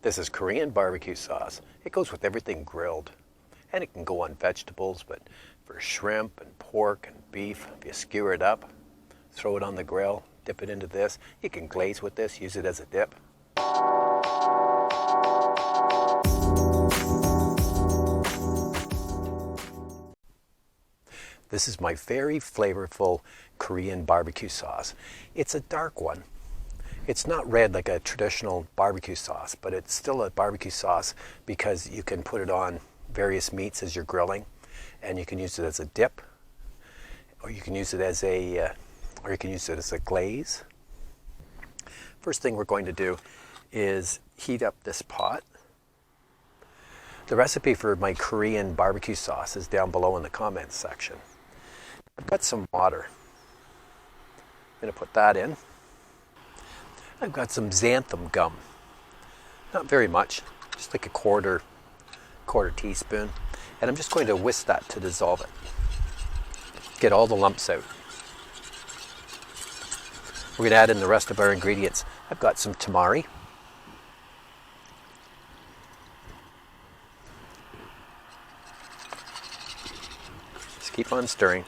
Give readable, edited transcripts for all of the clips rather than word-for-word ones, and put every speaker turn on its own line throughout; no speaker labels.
This is Korean barbecue sauce. It goes with everything grilled. And it can go on vegetables, but for shrimp and pork and beef, if you skewer it up, throw it on the grill, dip it into this. You can glaze with this, use it as a dip. This is my very flavorful Korean barbecue sauce. It's a dark one. It's not red like a traditional barbecue sauce, but it's still a barbecue sauce because you can put it on various meats as you're grilling, and you can use it as a dip, or you can use it as a glaze. First thing we're going to do is heat up this pot. The recipe for my Korean barbecue sauce is down below in the comments section. I've got some water. I'm going to put that in. I've got some xanthan gum. Not very much, just like a quarter teaspoon. And I'm just going to whisk that to dissolve it. Get all the lumps out. We're going to add in the rest of our ingredients. I've got some tamari. Just keep on stirring.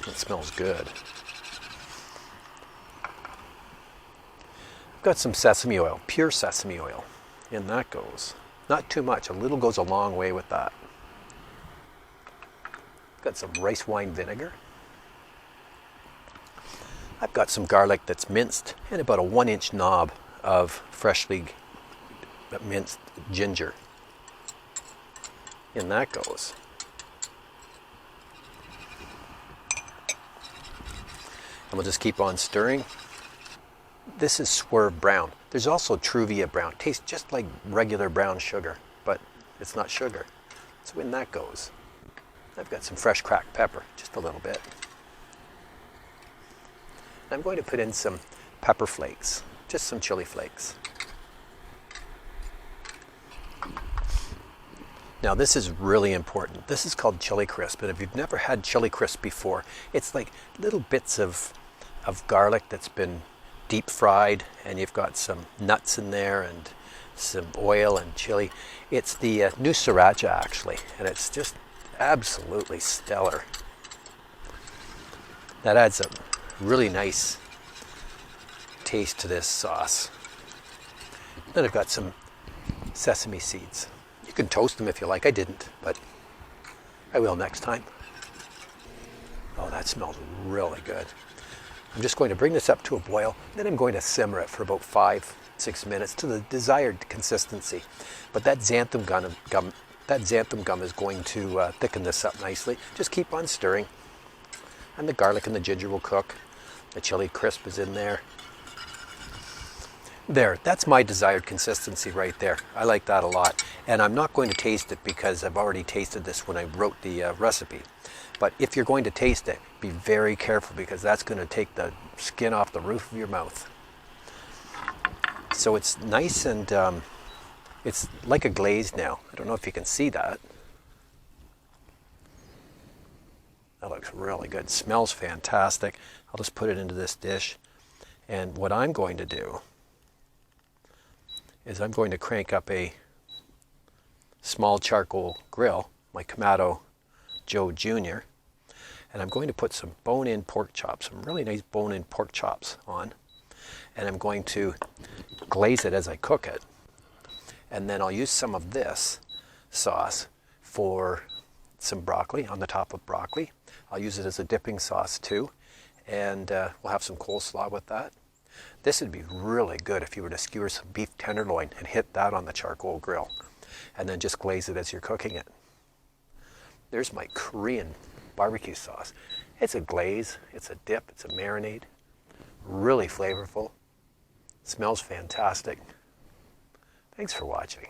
It smells good. I've got some sesame oil, pure sesame oil. In that goes. Not too much, a little goes a long way with that. I've got some rice wine vinegar. I've got some garlic that's minced and about a 1-inch knob of freshly minced ginger. In that goes. And we'll just keep on stirring. This is Swerve brown. There's also Truvia brown. Tastes just like regular brown sugar, but it's not sugar. So in that goes. I've got some fresh cracked pepper, just a little bit. I'm going to put in some pepper flakes, just some chili flakes. Now this is really important. This is called chili crisp, and if you've never had chili crisp before, it's like little bits of garlic that's been deep fried, and you've got some nuts in there and some oil and chili. It's the new Sriracha actually, and it's just absolutely stellar. That adds a really nice taste to this sauce. Then I've got some sesame seeds. You can toast them if you like. I didn't, but I will next time. Oh, that smells really good. I'm just going to bring this up to a boil, then I'm going to simmer it for about 5-6 minutes to the desired consistency. But that xanthan gum is going to thicken this up nicely. Just keep on stirring, and the garlic and the ginger will cook. The chili crisp is in there. There, that's my desired consistency right there. I like that a lot. And I'm not going to taste it because I've already tasted this when I wrote the recipe. But if you're going to taste it, be very careful because that's going to take the skin off the roof of your mouth. So it's nice and it's like a glaze now. I don't know if you can see that. That looks really good. Smells fantastic. I'll just put it into this dish. And what I'm going to do is I'm going to crank up a small charcoal grill, my Kamado Joe Jr., and I'm going to put some bone-in pork chops, some really nice bone-in pork chops on, and I'm going to glaze it as I cook it. And then I'll use some of this sauce for some broccoli, on the top of broccoli. I'll use it as a dipping sauce too, and we'll have some coleslaw with that. This would be really good if you were to skewer some beef tenderloin and hit that on the charcoal grill, and then just glaze it as you're cooking it. There's my Korean barbecue sauce. It's a glaze, it's a dip, it's a marinade. Really flavorful. Smells fantastic. Thanks for watching.